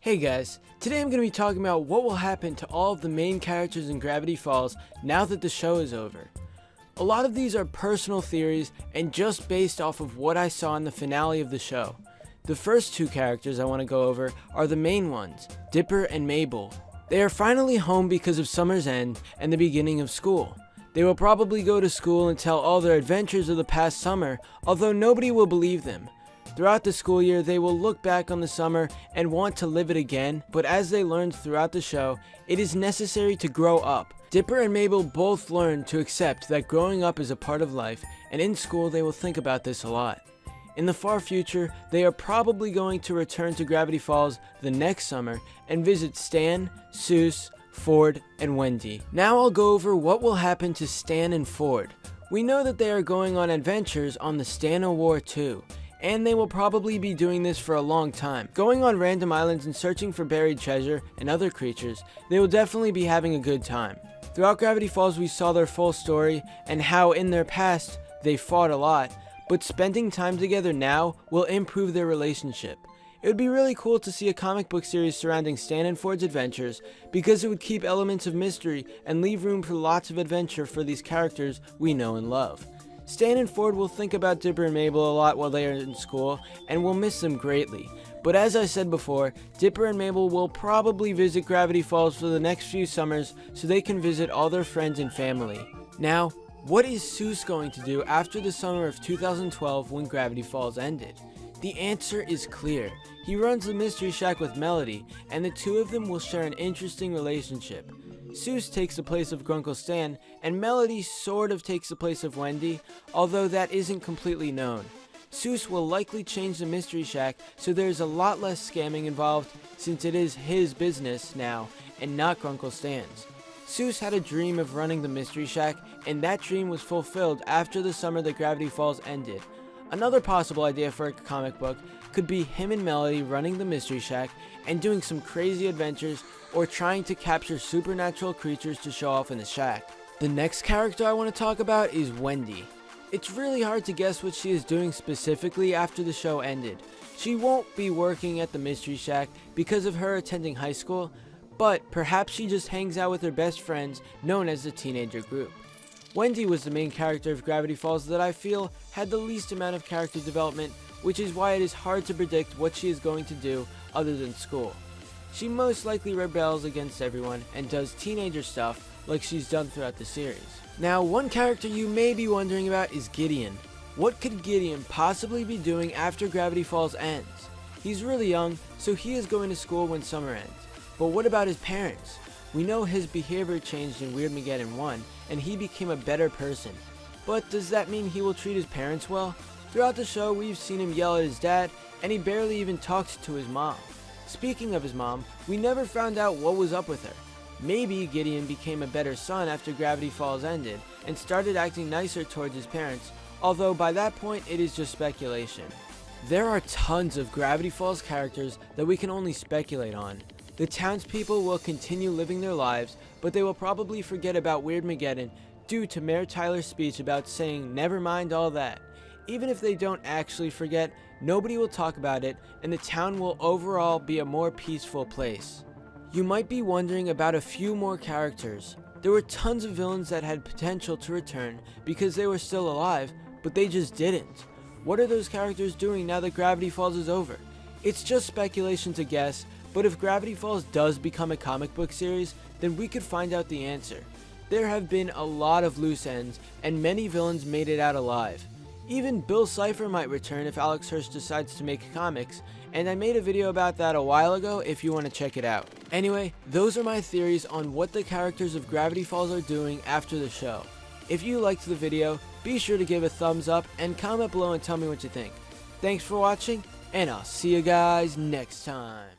Hey guys, today I'm going to be talking about what will happen to all of the main characters in Gravity Falls now that the show is over. A lot of these are personal theories and just based off of what I saw in the finale of the show. The first two characters I want to go over are the main ones, Dipper and Mabel. They are finally home because of summer's end and the beginning of school. They will probably go to school and tell all their adventures of the past summer, although nobody will believe them. Throughout the school year, they will look back on the summer and want to live it again, but as they learned throughout the show, it is necessary to grow up. Dipper and Mabel both learn to accept that growing up is a part of life, and in school they will think about this a lot. In the far future, they are probably going to return to Gravity Falls the next summer and visit Stan, Seuss, Ford, and Wendy. Now I'll go over what will happen to Stan and Ford. We know that they are going on adventures on the Stan-O-War 2. And they will probably be doing this for a long time. Going on random islands and searching for buried treasure and other creatures, they will definitely be having a good time. Throughout Gravity Falls we saw their full story and how in their past they fought a lot, but spending time together now will improve their relationship. It would be really cool to see a comic book series surrounding Stan and Ford's adventures because it would keep elements of mystery and leave room for lots of adventure for these characters we know and love. Stan and Ford will think about Dipper and Mabel a lot while they are in school and will miss them greatly. But as I said before, Dipper and Mabel will probably visit Gravity Falls for the next few summers so they can visit all their friends and family. Now, what is Seuss going to do after the summer of 2012 when Gravity Falls ended? The answer is clear. He runs the Mystery Shack with Melody, and the two of them will share an interesting relationship. Seuss takes the place of Grunkle Stan, and Melody sort of takes the place of Wendy, although that isn't completely known. Seuss will likely change the Mystery Shack so there's a lot less scamming involved since it is his business now and not Grunkle Stan's. Seuss had a dream of running the Mystery Shack, and that dream was fulfilled after the summer that Gravity Falls ended. Another possible idea for a comic book could be him and Melody running the Mystery Shack and doing some crazy adventures or trying to capture supernatural creatures to show off in the shack. The next character I want to talk about is Wendy. It's really hard to guess what she is doing specifically after the show ended. She won't be working at the Mystery Shack because of her attending high school, but perhaps she just hangs out with her best friends known as the teenager group. Wendy was the main character of Gravity Falls that I feel had the least amount of character development, which is why it is hard to predict what she is going to do other than school. She most likely rebels against everyone and does teenager stuff like she's done throughout the series. Now, one character you may be wondering about is Gideon. What could Gideon possibly be doing after Gravity Falls ends? He's really young, so he is going to school when summer ends. But what about his parents? We know his behavior changed in Weirdmageddon 1, and he became a better person. But does that mean he will treat his parents well? Throughout the show, we've seen him yell at his dad, and he barely even talks to his mom. Speaking of his mom, we never found out what was up with her. Maybe Gideon became a better son after Gravity Falls ended, and started acting nicer towards his parents, although by that point it is just speculation. There are tons of Gravity Falls characters that we can only speculate on. The townspeople will continue living their lives, but they will probably forget about Weirdmageddon due to Mayor Tyler's speech about saying never mind all that. Even if they don't actually forget, nobody will talk about it, and the town will overall be a more peaceful place. You might be wondering about a few more characters. There were tons of villains that had potential to return because they were still alive, but they just didn't. What are those characters doing now that Gravity Falls is over? It's just speculation to guess, but if Gravity Falls does become a comic book series, then we could find out the answer. There have been a lot of loose ends, and many villains made it out alive. Even Bill Cipher might return if Alex Hirsch decides to make comics, and I made a video about that a while ago if you want to check it out. Anyway, those are my theories on what the characters of Gravity Falls are doing after the show. If you liked the video, be sure to give a thumbs up and comment below and tell me what you think. Thanks for watching, and I'll see you guys next time.